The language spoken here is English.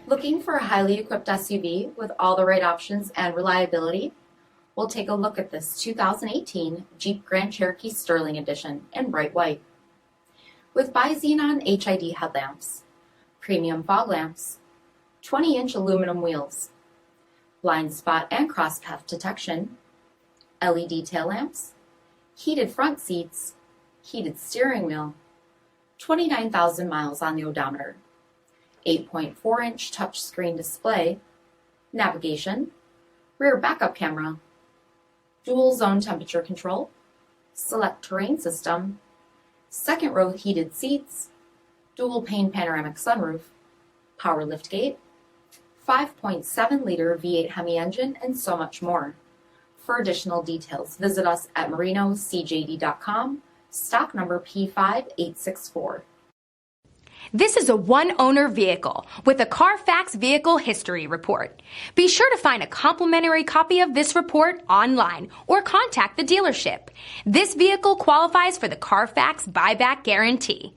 Looking for a highly equipped SUV with all the right options and reliability? We'll take a look at this 2018 Jeep Grand Cherokee Sterling Edition in bright white. With bi-xenon HID headlamps, premium fog lamps, 20-inch aluminum wheels, blind spot and crosspath detection, LED tail lamps, heated front seats, heated steering wheel, 29,000 miles on the odometer, 8.4-inch touchscreen display, navigation, rear backup camera, dual zone temperature control, SELEC-TERRAIN system, second row heated seats, dual pane panoramic sunroof, power liftgate, 5.7-liter V8 HEMI engine, and so much more. For additional details, visit us at marinocjd.com, stock number P5864. This is a one-owner vehicle with a Carfax Vehicle History Report. Be sure to find a complimentary copy of this report online or contact the dealership. This vehicle qualifies for the Carfax Buyback Guarantee.